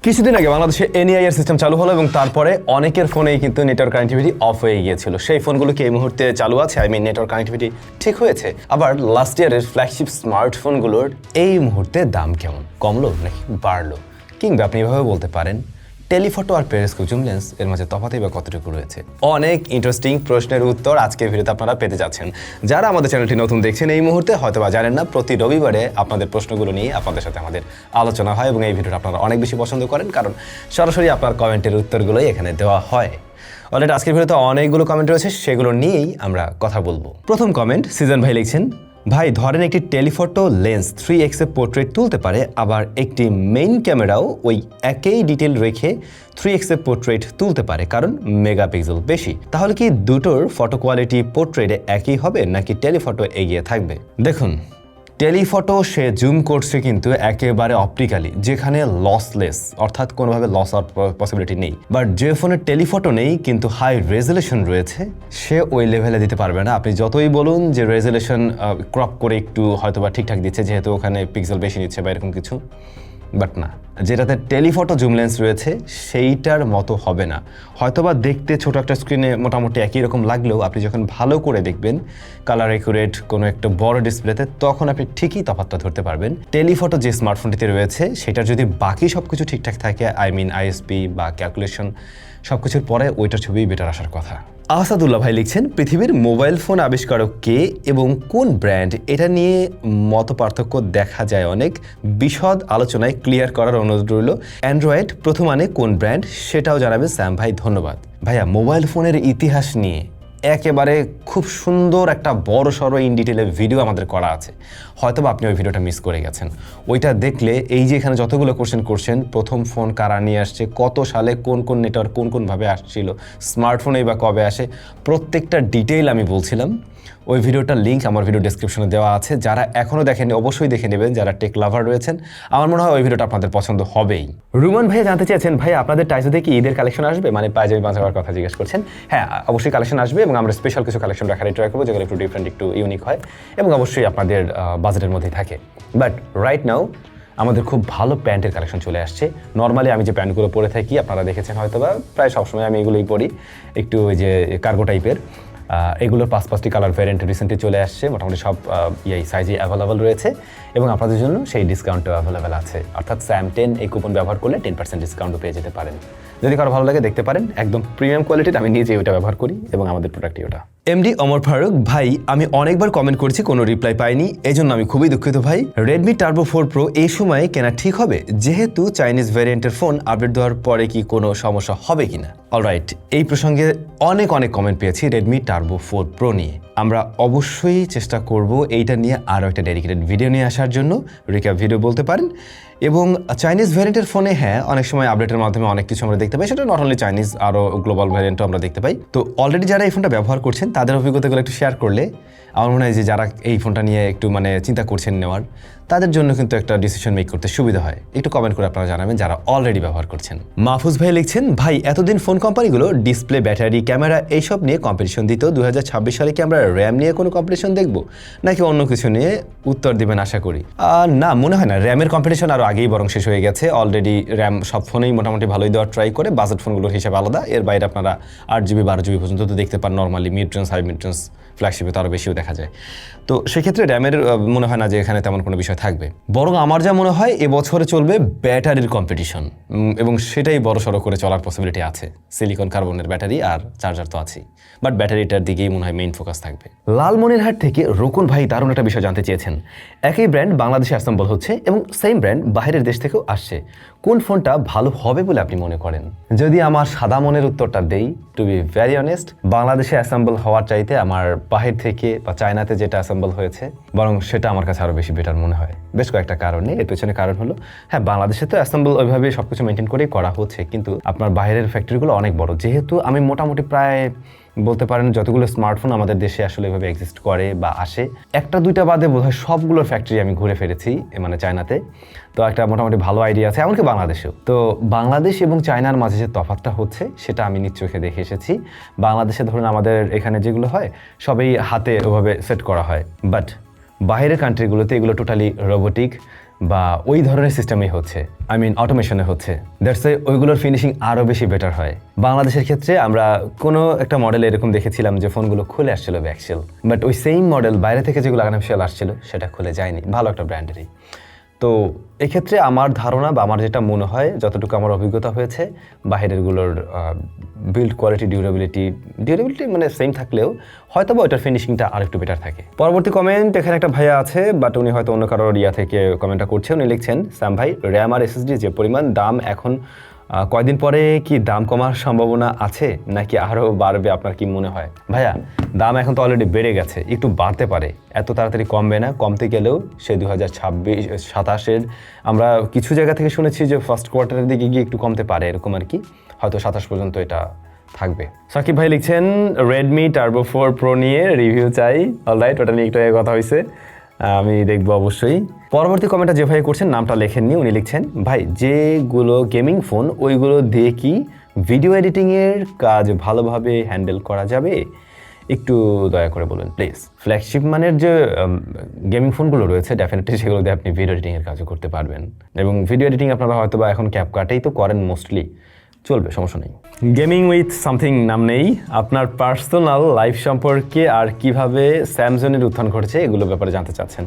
কিছুদিন আগে বাংলাদেশে এনআই এর সিস্টেম চালু হলো এবং তারপরে অনেকের ফোনেই কিন্তু নেটওয়ার্ক কানেক্টিভিটি অফ হয়ে গিয়েছিল। সেই ফোনগুলো কি এই মুহূর্তে চালু আছে? নেটওয়ার্ক কানেক্টিভিটি ঠিক হয়েছে? আবার লাস্ট ইয়ারের ফ্ল্যাগশিপ স্মার্টফোনগুলোর এই মুহূর্তে দাম কেমন, কমলো নাকি বাড়লো? কিংবা আপনি এভাবে বলতে পারেন টেলিফটো আর পেরিস্কোপ জুম লেন্স এর মাঝে তফাৎই বা কতটুকু রয়েছে? অনেক ইন্টারেস্টিং প্রশ্নের উত্তর আজকের ভিডিওতে আপনারা পেতে যাচ্ছেন। যারা আমাদের চ্যানেলটি নতুন দেখছেন এই মুহূর্তে হয়তো বা জানেন না, প্রতি রবিবারে আপনাদের প্রশ্নগুলো নিয়ে আপনাদের সাথে আমাদের আলোচনা হয় এবং এই ভিডিওটা আপনারা অনেক বেশি পছন্দ করেন, কারণ সরাসরি আপনার কমেন্টের উত্তরগুলোই এখানে দেওয়া হয়। অলরেডি আজকের ভিডিওতে অনেকগুলো কমেন্ট রয়েছে, সেগুলো নিয়েই আমরা কথা বলবো। প্রথম কমেন্ট সিজন ভাই লিখছেন, ভাই ধরেন একটি টেলিফটো লেন্স 3x এ পোর্ট্রেট তুলতে পারে, আবার একটি মেইন ক্যামেরাও ওই একই ডিটেল রেখে 3x এ পোর্ট্রেট তুলতে পারে, কারণ মেগাপিক্সেল বেশি। তাহলে কি দুটোর ফটো কোয়ালিটি পোর্ট্রেটে একই হবে নাকি টেলিফটো এগিয়ে থাকবে? দেখুন, টেলিফটো সে জুম করছে কিন্তু একেবারে অপটিক্যালি, যেখানে লসলেস, অর্থাৎ কোনোভাবে লস হওয়ার পসিবিলিটি নেই। বাট যে ফোনের টেলিফটো নেই কিন্তু হাই রেজুলেশন রয়েছে, সে ওই লেভেলে দিতে পারবে না। আপনি যতই বলুন যে রেজুলেশন ক্রপ করে একটু হয়তোবা ঠিকঠাক দিচ্ছে, যেহেতু ওখানে পিক্সেল বেশি নিচ্ছে বা এরকম কিছু, বাট না, যেটাতে টেলিফটো জুম লেন্স রয়েছে সেইটার মতো হবে না। হয়তোবা দেখতে ছোট একটা স্ক্রিনে মোটামুটি একই রকম লাগলেও আপনি যখন ভালো করে দেখবেন কালার একুরেট কোনো একটা বড় ডিসপ্লেতে, তখন আপনি ঠিকই তফাৎটা ধরতে পারবেন। টেলিফটো যে স্মার্টফোনটিতে রয়েছে সেটার যদি বাকি সব কিছু ঠিকঠাক থাকে, আইএসপি বা ক্যালকুলেশন সব কিছুর পরে ওইটার ছবি বেটার আসার কথা। আসাদুল্লাহ ভাই লিখছেন, পৃথিবীর মোবাইল ফোন আবিষ্কারক কে এবং কোন ব্র্যান্ড, এটা নিয়ে মত পার্থক্য দেখা যায় অনেক। বিশদ আলোচনায় ক্লিয়ার করার অনুরোধ রইল। অ্যান্ড্রয়েড প্রথম আনে কোন ব্র্যান্ড সেটাও জানাবেন স্যাম ভাই, ধন্যবাদ। ভাইয়া, মোবাইল ফোনের ইতিহাস নিয়ে একেবারে খুব সুন্দর একটা বড় সড়ো ইন ডিটেলের ভিডিও আমাদের করা আছে, হয়তোবা আপনি ওই ভিডিওটা মিস করে গেছেন। ওইটা দেখলে এই যে এখানে যতগুলো কোশ্চেন করছেন, প্রথম ফোন কারা নিয়ে আসছে, কত সালে কোন কোন নেটওয়ার্ক কোন কোনভাবে আসছিল, স্মার্টফোনেই বা কবে আসে, প্রত্যেকটা ডিটেইল আমি বলছিলাম। ওই ভিডিওটার লিঙ্ক আমার ভিডিও ডেসক্রিপশনে দেওয়া আছে। যারা এখনও দেখেনি অবশ্যই দেখে নেবেন, যারা টেক লাভার রয়েছেন। আমার মনে হয় ওই ভিডিওটা আপনাদের পছন্দ হবেই। রুমান ভাই জানতে চেয়েছেন, ভাই আপনাদের টাইজোতে কি ঈদের কালেকশন আসবে, মানে পায়জামি পাঞ্জামার কথা জিজ্ঞেস করছেন। হ্যাঁ, অবশ্যই কালেকশন আসবে এবং আমরা স্পেশাল কিছু কালেকশন রাখার ট্রাই করবো, যেগুলো একটু ডিফারেন্ট, একটু ইউনিক হয় এবং অবশ্যই আপনাদের বাজেটের মধ্যেই থাকে। বাট রাইট নাও আমাদের খুব ভালো প্যান্টের কালেকশন চলে আসছে। নর্মালি আমি যে প্যান্টগুলো পরে থাকি আপনারা দেখেছেন হয়তোবা, প্রায় সবসময় আমি এগুলোই পরি, একটু ওই যে কার্গো টাইপের। এগুলোর 5-5টি কালার ভ্যারিয়েন্ট রিসেন্টলি চলে আসছে, মোটামুটি সব সাইজে অ্যাভেলেবল রয়েছে এবং আপনাদের জন্য সেই ডিসকাউন্টও অ্যাভেলেবেল আছে। অর্থাৎ SAM10 এই কুপন ব্যবহার করলে 10% ডিসকাউন্টও পেয়ে যেতে পারেন। যদি কারো ভালো লাগে দেখতে পারেন, একদম প্রিমিয়াম কোয়ালিটির, আমি নিজে ওটা ব্যবহার করি এবং আমাদের প্রোডাক্টই ওটা। এমডি ওমর ফারুক, ভাই আমি অনেকবার কমেন্ট করেছি, কোনো রিপ্লাই পাইনি, এই জন্য আমি খুবই দুঃখিত ভাই। রেডমি টার্বো 4 প্রো এই সময়ে কেনা ঠিক হবে, যেহেতু চাইনিজ ভ্যারিয়েন্টের ফোন আপডেট দেওয়ার পরে কি কোনো সমস্যা হবে কিনা? অলরাইট, এই প্রসঙ্গে অনেক অনেক পেয়েছি রেডমি টার্বো 4 প্রো নিয়ে। আমরা অবশ্যই চেষ্টা করব এইটা নিয়ে আরও একটা ডেডিকেটেড ভিডিও নিয়ে আসার জন্য, রিক্যাপ ভিডিও বলতে পারেন। এবং চাইনিজ ভ্যারিয়েন্টের ফোনে হ্যাঁ অনেক সময় আপডেটের মাধ্যমে অনেক কিছু আমরা দেখতে পাই, সেটা নট অনলি চাইনিজ, আরও গ্লোবাল ভ্যারিয়েন্টও আমরা দেখতে পাই। তো অলরেডি যারা এই ফোনটা ব্যবহার করছেন তাদের অভিজ্ঞতাগুলো একটু শেয়ার করলে আমার মনে হয় যে যারা এই ফোনটা নিয়ে একটু চিন্তা করছেন নেওয়ার, তাদের জন্য কিন্তু একটা ডিসিশন মেক করতে সুবিধা হয়। একটু কমেন্ট করে আপনারা জানাবেন যারা অলরেডি ব্যবহার করছেন। মাহফুজ ভাই লিখছেন, ভাই এতদিন ফোন কোম্পানিগুলো ডিসপ্লে, ব্যাটারি, ক্যামেরা এইসব নিয়ে কম্পিটিশন দিত, 2026 সালে কি আমরা র্যাম নিয়ে কোনো কম্পিটিশন দেখব নাকি অন্য কিছু নিয়ে? উত্তর দিবেন আশা করি। না, মনে হয় না। র্যামের কম্পিটিশন আরও আগেই বরং শেষ হয়ে গেছে। অলরেডি র্যাম সব ফোনেই মোটামুটি ভালোই দেওয়ার ট্রাই করে, বাজেট ফোনগুলোর হিসাবে আলাদা। এর বাইরে আপনারা 8GB 12GB পর্যন্ত তো দেখতে পান normally, mid range, high mid range, ফ্ল্যাগশিপে তো আরও বেশিও দেখা যায়। তো সেক্ষেত্রে র্যামের মনে হয় না যে এখানে তেমন কোনো বিষয় থাকবে। বরং আমার যা মনে হয় এবছরে চলবে ব্যাটারির কম্পিটিশন, এবং সেটাই বড়সড় করে চলার পসিবিলিটি আছে। সিলিকন কার্বনের ব্যাটারি আর চার্জার তো আছেই, বাট ব্যাটারিটার দিকেই মনে হয় মেইন ফোকাস থাকবে। লালমনিরহাট থেকে রকুন ভাই দারুণ একটা বিষয় জানতে চেয়েছেন, একই ব্র্যান্ড বাংলাদেশে অ্যাসেম্বল হচ্ছে এবং সেম ব্র্যান্ড বাইরের দেশ থেকেও আসছে, কোন ফোনটা ভালো হবে বলে আপনি মনে করেন? যদি আমার সাদা মনের উত্তরটা দেই, টু বি ভেরি অনেস্ট, বাংলাদেশে অ্যাসেম্বল হওয়ার চাইতে আমার বাহির থেকে বা চায়নাতে যেটা অ্যাসেম্বল হয়েছে বরং সেটা আমার কাছে আরও বেশি বেটার মনে হয়। বেশ কয়েকটা কারণে, এর পেছনে কারণ হলো, হ্যাঁ বাংলাদেশে তো অ্যাসেম্বল ওইভাবে সব কিছু মেনটেন করেই করা হচ্ছে, কিন্তু আপনার বাইরের ফ্যাক্টরিগুলো অনেক বড়। যেহেতু আমি মোটামুটি প্রায় বলতে পারেন যতগুলো স্মার্টফোন আমাদের দেশে আসলে এভাবে এক্সিস্ট করে বা আসে, একটা দুইটা বাদে বোধহয় সবগুলোর ফ্যাক্টরি আমি ঘুরে ফেলেছি চায়নাতে, তো একটা মোটামুটি ভালো আইডিয়া আছে, এমনকি বাংলাদেশেও। তো বাংলাদেশ এবং চায়নার মাঝে যে তফাৎটা হচ্ছে সেটা আমি নিজ চোখে দেখে এসেছি। বাংলাদেশে ধরুন আমাদের এখানে যেগুলো হয় সবই হাতে ওভাবে সেট করা হয়, বাট বাইরের কান্ট্রিগুলোতে এগুলো টোটালি রোবোটিক বা ওই ধরনের সিস্টেমই হচ্ছে, আই মিন অটোমেশনে হচ্ছে, দ্যাটস ওইগুলোর ফিনিশিং আরও বেশি বেটার হয়। বাংলাদেশের ক্ষেত্রে আমরা কোনো একটা মডেল এরকম দেখেছিলাম যে ফোনগুলো খুলে আসছিল ব্যাকসেল, বাট ওই সেম মডেল বাইরে থেকে যেগুলো আর্টিফিশিয়াল আসছিল সেটা খুলে যায়নি, ভালো একটা ব্র্যান্ডেরই। তো এক্ষেত্রে আমার ধারণা বা আমার যেটা মনে হয়, যতটুকু আমার অভিজ্ঞতা হয়েছে, বাহিরেরগুলোর বিল্ড কোয়ালিটি, ডিউরেবিলিটি মানে সেম থাকলেও হয়তো বা ওইটার ফিনিশিংটা আর একটু বেটার থাকে। পরবর্তী কমেন্ট, এখানে একটা ভাইয়া আছে, বাট উনি হয়তো অন্য কারোর ইয়া থেকে কমেন্টটা করছে। উনি লিখছেন, স্যাম ভাই, র্যাম আর এসএসডি যে পরিমাণ দাম এখন, কয়দিন পরে কি দাম কমার সম্ভাবনা আছে নাকি আরও বাড়বে? আপনার কি মনে হয়? ভাইয়া, দাম এখন তো অলরেডি বেড়ে গেছে, একটু বাড়তে পারে, এত তাড়াতাড়ি কমবে না। কমতে গেলেও সে 2026-27-এর আমরা কিছু জায়গা থেকে শুনেছি যে ফার্স্ট কোয়ার্টারের দিকে গিয়ে একটু কমতে পারে, এরকম আর কি, হয়তো 27 পর্যন্ত এটা থাকবে। সাকিব ভাই লিখছেন, রেডমি টার্বো 4 প্রো নিয়ে রিভিউ চাই। অলরাইট, ওটা নিয়ে একটু কথা হয়েছে, আমি দেখবো অবশ্যই। পরবর্তী কমেন্টটা যে ভাই করছেন, নামটা লেখেননি, উনি লিখছেন, ভাই যেগুলো গেমিং ফোন ওইগুলো দিয়ে কি ভিডিও এডিটিংয়ের কাজ ভালোভাবে হ্যান্ডেল করা যাবে? একটু দয়া করে বলুন প্লিজ। ফ্ল্যাগশিপ মানের যে গেমিং ফোনগুলো রয়েছে, ডেফিনেটলি সেগুলো দিয়ে আপনি ভিডিও এডিটিংয়ের কাজও করতে পারবেন, এবং ভিডিও এডিটিং আপনারা হয়তো বা এখন ক্যাপকাটেই তো করেন মোস্টলি, চলবে, সমস্যা নেই। গেমিং উইথ সামথিং নাম নেই, আপনার পার্সোনাল লাইফ সম্পর্কে আর কিভাবে স্যামসংয়ের উত্থান ঘটেছে এগুলো ব্যাপারে জানতে চাচ্ছেন।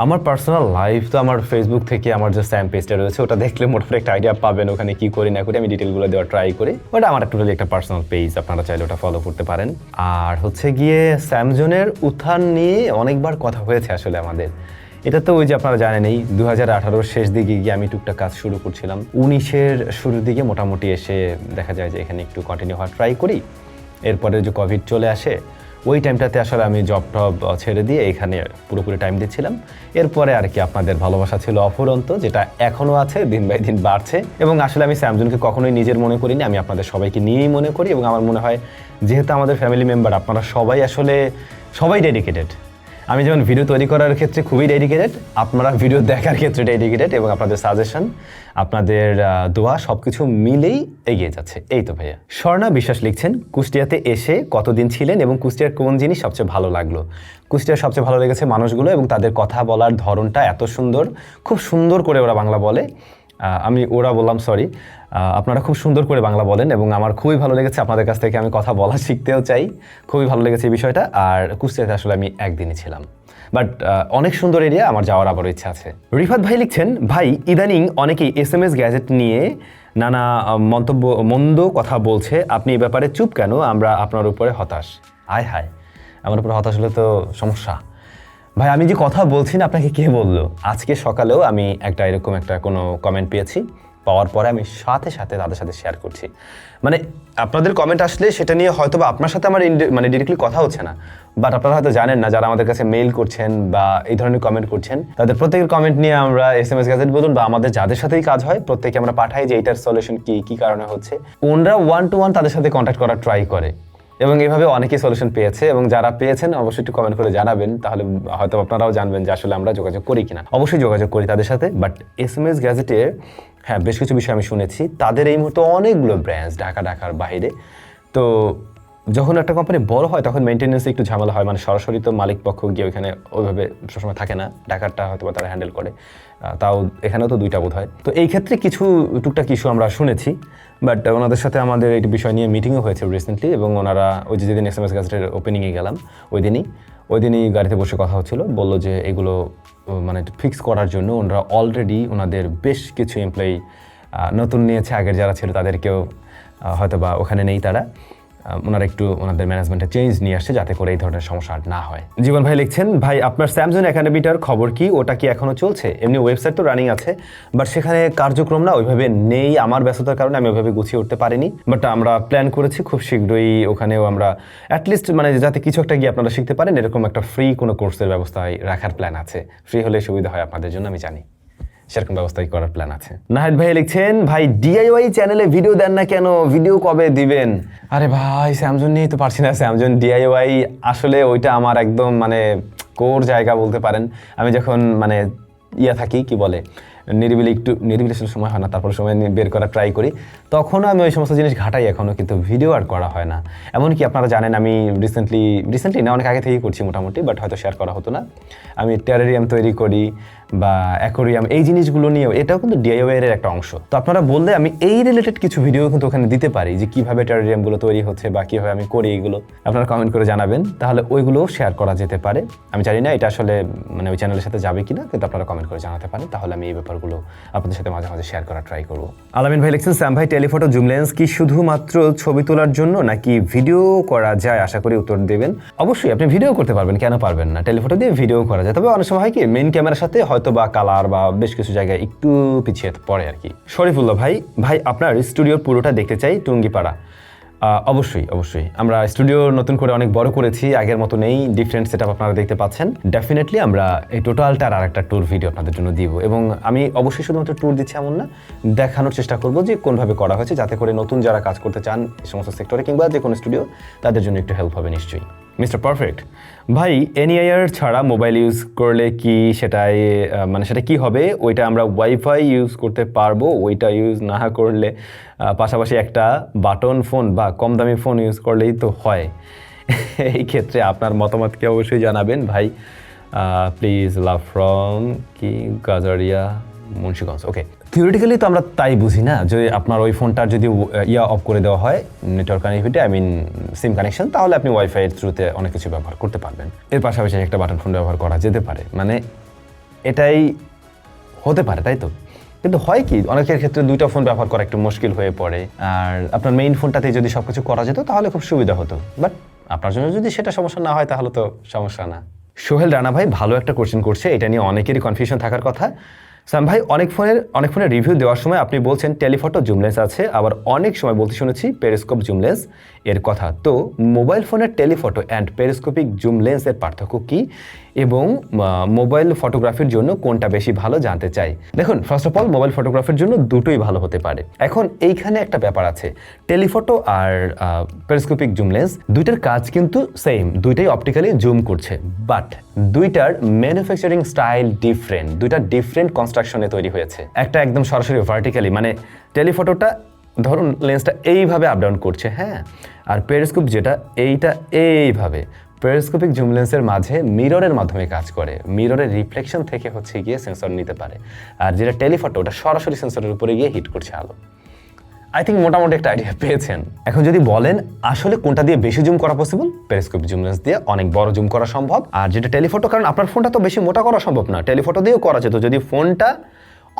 আমার পার্সোনাল লাইফ তো আমার ফেসবুক থেকে আমার যে স্যাম পেজটা রয়েছে ওটা দেখলে মোটামুটি একটা আইডিয়া পাবেন, ওখানে কি করি না করি আমি ডিটেলগুলো দেওয়ার ট্রাই করি। ওটা আমার টোটালি একটা পার্সোনাল পেজ, আপনারা চাইলে ওটা ফলো করতে পারেন। আর হচ্ছে গিয়ে স্যামসংয়ের উত্থান নিয়ে অনেকবার কথা হয়েছে আসলে আমাদের। এটা তো ওই যে আপনারা জানেনই, 2018-র শেষ দিকে গিয়ে আমি টুকটাক কাজ শুরু করছিলাম, 19-এর শুরুর দিকে মোটামুটি এসে দেখা যায় যে এখানে একটু কন্টিনিউ হওয়ার ট্রাই করি। এরপরে যে কোভিড চলে আসে, ওই টাইমটাতে আসলে আমি জব টব ছেড়ে দিয়ে এখানে পুরোপুরি টাইম দিচ্ছিলাম। এরপরে আর কি আপনাদের ভালোবাসা ছিল অফুরন্ত, যেটা এখনও আছে, দিন বাই দিন বাড়ছে। এবং আসলে আমি স্যামসংকে কখনোই নিজের মনে করিনি, আমি আপনাদের সবাইকে নিয়েই মনে করি। এবং আমার মনে হয় যেহেতু আমাদের ফ্যামিলি মেম্বার, আপনারা সবাই ডেডিকেটেড। আমি যেমন ভিডিও তৈরি করার ক্ষেত্রে খুবই ডেডিকেটেড, আপনারা ভিডিও দেখার ক্ষেত্রে ডেডিকেটেড, এবং আপনাদের সাজেশন, আপনাদের দোয়া সব কিছু মিলেই এগিয়ে যাচ্ছে। এই তো ভাইয়া। স্বর্ণা বিশ্বাস লিখছেন, কুষ্টিয়াতে এসে কতদিন ছিলেন এবং কুষ্টিয়ার কোন জিনিস সবচেয়ে ভালো লাগলো? কুষ্টিয়ার সবচেয়ে ভালো লেগেছে মানুষগুলো এবং তাদের কথা বলার ধরনটা এত সুন্দর, খুব সুন্দর করে ওরা বাংলা বলে। ওরা বললাম সরি, আপনারা খুব সুন্দর করে বাংলা বলেন এবং আমার খুবই ভালো লেগেছে। আপনাদের কাছ থেকে আমি কথা বলা শিখতেও চাই, খুবই ভালো লেগেছে এই বিষয়টা। আর কুষ্টিয়াতে আসলে আমি একদিনই ছিলাম, বাট অনেক সুন্দর এরিয়া, আমার যাওয়ার আবারও ইচ্ছা আছে। রিফাত ভাই লিখছেন, ভাই ইদানিং অনেকেই SMS গ্যাজেট নিয়ে নানা মন্দ কথা বলছে, আপনি এই ব্যাপারে চুপ কেন? আমরা আপনার উপরে হতাশ। হায়, আমার উপরে হতাশ হলে তো সমস্যা। ভাই, আমি যে কথা বলছি না, আপনাকে কে বললো? আজকে সকালেও আমি এরকম কোনো কমেন্ট পেয়েছি, পাওয়ার পরে আমি সাথে সাথে তাদের সাথে শেয়ার করছি। মানে আপনাদের কমেন্ট আসলে সেটা নিয়ে হয়তো বা আপনার সাথে আমার ডিরেক্টলি কথা হচ্ছে না, বাট আপনারা হয়তো জানেন না, যারা আমাদের কাছে মেইল করছেন বা এই ধরনের কমেন্ট করছেন, তাদের প্রত্যেকের কমেন্ট নিয়ে আমরা SMS গ্যাজেট বলুন বা আমাদের যাদের সাথেই কাজ হয় প্রত্যেকে আমরা পাঠাই যে এইটার সলিউশন কি কারণে হচ্ছে। ওনরা 1-to-1 তাদের সাথে কন্ট্যাক্ট করার ট্রাই করে, এবং এভাবে অনেকেই সলিউশন পেয়েছে। এবং যারা পেয়েছেন অবশ্যই একটু কমেন্ট করে জানাবেন, তাহলে হয়তো আপনারাও জানবেন যে আসলে আমরা যোগাযোগ করি কিনা। অবশ্যই যোগাযোগ করি তাদের সাথে। বাট SMS গ্যাজেটের হ্যাঁ বেশ কিছু বিষয় আমি শুনেছি, তাদের এই মুহূর্তে অনেকগুলো ব্রাঞ্চ ঢাকার বাইরে। তো যখন একটা কোম্পানি বড় হয় তখন মেনটেন্যান্সে একটু ঝামেলা হয়, মানে সরাসরি তো মালিক পক্ষ গিয়ে ওইখানে ওইভাবে সবসময় থাকে না, ঢাকারটা হয়তো তারা হ্যান্ডেল করে, তাও এখানেও তো 2টা বোধ হয়। তো এই ক্ষেত্রে কিছু টুকটাক ইস্যু আমরা শুনেছি, বাট ওনাদের সাথে আমাদের এই বিষয় নিয়ে মিটিংও হয়েছে রিসেন্টলি, এবং ওনারা ওই যেদিন SMS গ্যাজেটের ওপেনিংয়ে গেলাম ওই দিনই গাড়িতে বসে কথা হচ্ছিল, বললো যে এগুলো মানে ফিক্স করার জন্য ওনারা অলরেডি ওনাদের বেশ কিছু এমপ্লয়ি নতুন নিয়েছে, আগের যারা ছিল তাদেরকেও হয়তো বা ওখানে নেই তারা, ওনারা একটু ওনাদের ম্যানেজমেন্টে চেঞ্জ নিয়ে আসছে যাতে করে এই ধরনের সমস্যা আর না হয়। জীবন ভাই লিখছেন, ভাই আপনার স্যামসাং একাডেমিটার খবর কি? ওটা কি এখনো চলছে? এমনি ওয়েবসাইট তো রানিং আছে, বাট সেখানে কার্যক্রম না ওইভাবে নেই, আমার ব্যস্ততার কারণে আমি ওইভাবে গুছিয়ে উঠতে পারিনি। বাট আমরা প্ল্যান করেছি খুব শীঘ্রই ওখানেও আমরা অ্যাটলিস্ট মানে যাতে কিছু একটা গিয়ে আপনারা শিখতে পারেন এরকম একটা ফ্রি কোনো কোর্সের ব্যবস্থা রাখার প্ল্যান আছে। ফ্রি হলে সুবিধা হয় আপনাদের জন্য, আমি জানি, সেরকম ব্যবস্থাই করার প্ল্যান আছে। নাহিদ ভাই লিখছেন, ভাই DIY চ্যানেলে ভিডিও দেন না কেন? ভিডিও কবে দিবেন? আরে ভাই, স্যামসাং নিয়েই তো পারছি না। স্যামসাং DIY আসলে ওইটা আমার একদম মানে কোর জায়গা বলতে পারেন। আমি যখন মানে থাকি কি বলে নিরিবিলি আসলে সময় হয় না, তারপর সময় বের করা ট্রাই করি, তখনও আমি ওই সমস্ত জিনিস ঘাটাই এখনও, কিন্তু ভিডিও আর করা হয় না। এমনকি আপনারা জানেন আমি রিসেন্টলি না অনেক আগে থেকেই করছি মোটামুটি, বাট হয়তো শেয়ার করা হতো না। আমি টেরারিয়াম তৈরি করি, বা অ্যাকোরিয়াম, এই জিনিসগুলো নিয়েও এটাও কিন্তু ডিআইওয়াই এর একটা অংশ। তো আপনারা বললে আমি এই রিলেটেড কিছু ভিডিও কিন্তু ওখানে দিতে পারি, যে কিভাবে টেরারিয়ামগুলো তৈরি হচ্ছে বা কিভাবে আমি করি এগুলো আপনারা কমেন্ট করে জানাবেন, তাহলে ওইগুলো শেয়ার করা যেতে পারে। আমি জানি না এটা আসলে মানে ওই চ্যানেলের সাথে যাবে কিনা, কিন্তু আপনারা কমেন্ট করে জানাতে পারেন, তাহলে আমি এই ব্যাপারগুলো আপনাদের সাথে মাঝে মাঝে শেয়ার করার ট্রাই করবো। আলামিন ভাই লিখছেন, স্যাম ভাই টেলিফটো জুম লেন্স কি শুধুমাত্র ছবি তোলার জন্য নাকি ভিডিও করা যায়? আশা করি উত্তর দেবেন। অবশ্যই আপনি ভিডিও করতে পারবেন, কেন পারবেন না? টেলিফটো দিয়ে ভিডিও করা যায়, তবে অনেক সময় হয় কি মেইন ক্যামেরার সাথে হয়তো বা কালার বা বেশ কিছু জায়গায় একটু পিছিয়ে পড়ে আর কি। শরীফুল্লাহ ভাই, আপনার স্টুডিওর পুরোটা দেখতে চাই টুঙ্গিপাড়া। অবশ্যই আমরা স্টুডিও নতুন করে অনেক বড় করেছি, আগের মতো নেই, ডিফারেন্ট সেটআপ আপনারা দেখতে পাচ্ছেন। ডেফিনেটলি আমরা এই টোটালটার আর একটা ট্যুর ভিডিও আপনাদের জন্য দিব, এবং আমি অবশ্যই শুধুমাত্র ট্যুর দিচ্ছি এমন না, দেখানোর চেষ্টা করব যে কোনভাবে করা হয়েছে, যাতে করে নতুন যারা কাজ করতে চান এই সমস্ত সেক্টরে কিংবা যে কোনো স্টুডিও, তাদের জন্য একটু হেল্প হবে নিশ্চয়ই। মিস্টার পারফেক্ট ভাই, এনআইআর ছাড়া মোবাইল ইউজ করলে কি সেটা কি হবে? ওইটা আমরা ওয়াইফাই ইউজ করতে পারবো, ওইটা ইউজ না করলে পাশাপাশি একটা বাটন ফোন বা কম দামি ফোন ইউজ করলেই তো হয়। এই ক্ষেত্রে আপনার মতামতকে অবশ্যই জানাবেন ভাই। প্লিজ, লাভ ফ্রম কি গাজারিয়া মুন্সিগঞ্জ। ওকে, থিওরিটিক্যালি তো আমরা তাই বুঝি না, যে আপনার ওই ফোনটার যদি অফ করে দেওয়া হয় নেটওয়ার্ক কানেক্টিভিটি, সিম কানেকশন, তাহলে আপনি ওয়াইফাই এর থ্রুতে অনেক কিছু ব্যবহার করতে পারবেন। এর পাশাপাশি একটা বাটন ফোন ব্যবহার করা যেতে পারে, মানে এটাই হতে পারে, তাই তো? কিন্তু হয় কি অনেকের ক্ষেত্রে দুইটা ফোন ব্যবহার করা একটু মুশকিল হয়ে পড়ে, আর আপনার মেইন ফোনটাতে যদি সবকিছু করা যেত তাহলে খুব সুবিধা হতো, বাট আপনার জন্য যদি সেটা সমস্যা না হয় তাহলে তো সমস্যা না। সোহেল রানা ভাই ভালো একটা কোশ্চেন করছে, এটা নিয়ে অনেকেরই কনফিউশন থাকার কথা। স্যাম ভাই, অনেক ফোনের রিভিউ দেওয়ার সময় আপনি বলছেন টেলিফটো জুম লেন্স আছে, আবার অনেক সময় বলতে শুনেছি পেরিস্কোপ জুম লেন্স এর কথা। তো মোবাইল ফোনের টেলিফটো অ্যান্ড পেরিস্কোপিক জুম লেন্সের পার্থক্য কী, এবং মোবাইল ফটোগ্রাফির জন্য কোনটা বেশি ভালো জানতে চাই। দেখুন, ফার্স্ট অফ অল মোবাইল ফটোগ্রাফির জন্য দুটোই ভালো হতে পারে। এখন এইখানে একটা ব্যাপার আছে, টেলিফটো আর পেরিস্কোপিক জুম লেন্স দুইটার কাজ কিন্তু সেম, দুইটাই অপটিক্যালি জুম করছে, বাট দুইটার ম্যানুফ্যাকচারিং স্টাইল ডিফারেন্ট, দুইটা ডিফারেন্ট কনস্ট্রাকশনে তৈরি হয়েছে। একটা একদম সরাসরি ভার্টিক্যালি, মানে টেলিফটোটা ধরুন লেন্সটা এইভাবে আপ ডাউন করছে, হ্যাঁ, আর পেরিস্কোপ যেটা এইটা এইভাবে। পেরিস্কোপিক জুম লেন্সের মাঝে মিররের মাধ্যমে কাজ করে, মিররের রিফ্লেকশন থেকে হচ্ছে গিয়ে সেন্সর নিতে পারে, আর যেটা টেলিফটো ওটা সরাসরি সেন্সরের উপরে গিয়ে হিট করছে আলো। আই থিঙ্ক মোটামুটি একটা আইডিয়া পেয়েছেন। এখন যদি বলেন আসলে কোনটা দিয়ে বেশি জুম করা পসিবল, পেরিস্কোপ জুম লেন্স দিয়ে অনেক বড় জুম করা সম্ভব, আর যেটা টেলিফটো, কারণ আপনার ফোনটা তো বেশি মোটা করা সম্ভব না, টেলিফটো দিয়েও করা যেত যদি ফোনটা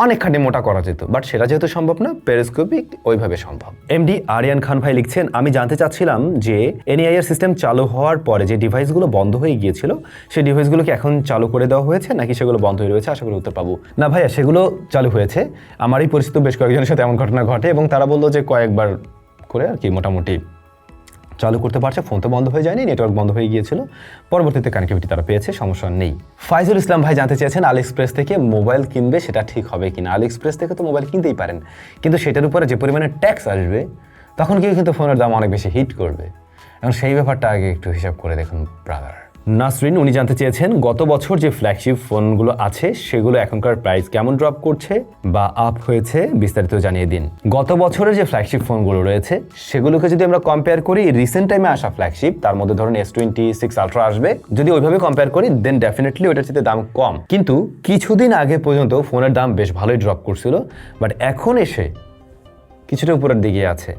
অনেকখানি মোটা করা যেত, বাট সেটা যেহেতু সম্ভব না, পেরিস্কোপিক ওইভাবে সম্ভব। এমডি আরিয়ান খান ভাই লিখছেন, আমি জানতে চাচ্ছিলাম যে এনআইআর সিস্টেম চালু হওয়ার পরে যে ডিভাইসগুলো বন্ধ হয়ে গিয়েছিল সেই ডিভাইসগুলোকে এখন চালু করে দেওয়া হয়েছে নাকি সেগুলো বন্ধ হয়ে রয়েছে? আশা করি উত্তর পাবো। না ভাইয়া, সেগুলো চালু হয়েছে। আমারই পরিচিত বেশ কয়েকজনের সাথে এমন ঘটনা ঘটে, এবং তারা বললো যে কয়েকবার করে আর কি মোটামুটি চালু করতে পারছে, ফোন তো বন্ধ হয়ে যায়নি, নেটওয়ার্ক বন্ধ হয়ে গিয়েছিল, পরবর্তীতে কানেক্টিভিটি তারা পেয়েছে, সমস্যা নেই। ফাইজুল ইসলাম ভাই জানতে চেয়েছেন আলি এক্সপ্রেস থেকে মোবাইল কিনবে সেটা ঠিক হবে কিনা? আলি এক্সপ্রেস থেকে তো মোবাইল কিনতেই পারেন, কিন্তু সেটার উপরে যে পরিমাণে ট্যাক্স আসবে তখন কিন্তু ফোনের দাম অনেক বেশি হিট করবে, এখন সেই ব্যাপারটা আগে একটু হিসাব করে দেখুন ব্রাদার। নাসরিন, উনি জানতে চেয়েছেন গত বছর যে ফ্ল্যাগশিপ ফোনগুলো আছে সেগুলো এখনকার প্রাইস কেমন ড্রপ করছে বা আপ হয়েছে, বিস্তারিত জানিয়ে দিন। গত বছরের যে ফ্ল্যাগশিপ ফোনগুলো রয়েছে সেগুলোকে যদি আমরা কম্পেয়ার করি রিসেন্ট টাইমে আসা ফ্ল্যাগশিপ, তার মধ্যে ধরুন S26 আলট্রা আসবে, যদি ওইভাবে কম্পেয়ার করি দেন ডেফিনেটলি ওইটার চেয়ে দাম কম, কিন্তু কিছুদিন আগে পর্যন্ত ফোনের দাম বেশ ভালোই ড্রপ করছিল, বাট এখন এসে কিছুটা উপরের দিকে আছে,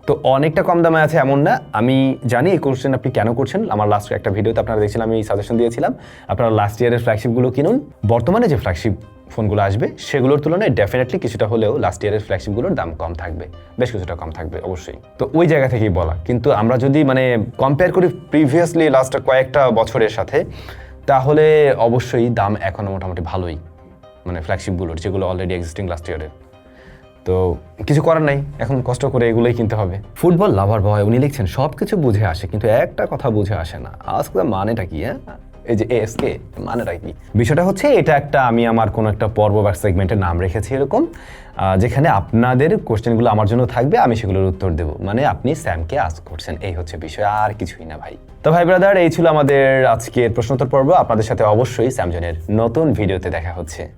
তো অনেকটা কম দামে আছে এমন না। আমি জানি এই কোশ্চেন আপনি কেন করছেন, আমার লাস্ট একটা ভিডিওতে আপনারা দেখছিলাম, আমি সাজেশন দিয়েছিলাম আপনারা লাস্ট ইয়ারের ফ্ল্যাগশিপগুলো কিনুন। বর্তমানে যে ফ্ল্যাগশিপ ফোনগুলো আসবে সেগুলোর তুলনায় ডেফিনেটলি কিছুটা হলেও লাস্ট ইয়ারের ফ্ল্যাগশিপগুলোর দাম কম থাকবে, বেশ কিছুটা কম থাকবে অবশ্যই। তো ওই জায়গা থেকেই বলা, কিন্তু আমরা যদি কম্পেয়ার করি প্রিভিয়াসলি লাস্ট কয়েকটা বছরের সাথে, তাহলে অবশ্যই দাম এখনও মোটামুটি ভালোই, ফ্ল্যাগশিপগুলোর যেগুলো অলরেডি এক্সিস্টিং লাস্ট ইয়ারের। তো কিছু করার নাই, এখন কষ্ট করে এগুলোই কিনতে হবে। ফুটবল লাভার বয় উনি লিখছেন সব কিছু বুঝে আসে কিন্তু একটা কথা বুঝে আসে না, আজকে মানেটা কি? হ্যাঁ, এই যে এসকে মানেটা কি? বিষয়টা হচ্ছে এটা একটা আমি আমার কোনো একটা পর্ব বা সেগমেন্টের নাম রেখেছি এরকম, যেখানে আপনাদের কোশ্চেনগুলো আমার জন্য থাকবে, আমি সেগুলোর উত্তর দেবো, আপনি স্যামকে আস্ক করছেন, এই হচ্ছে বিষয়, আর কিছুই না ভাই। তো ভাই ব্রাদার, এই ছিল আমাদের আজকের প্রশ্নোত্তর পর্ব। আপনাদের সাথে অবশ্যই স্যামজনের নতুন ভিডিওতে দেখা হচ্ছে।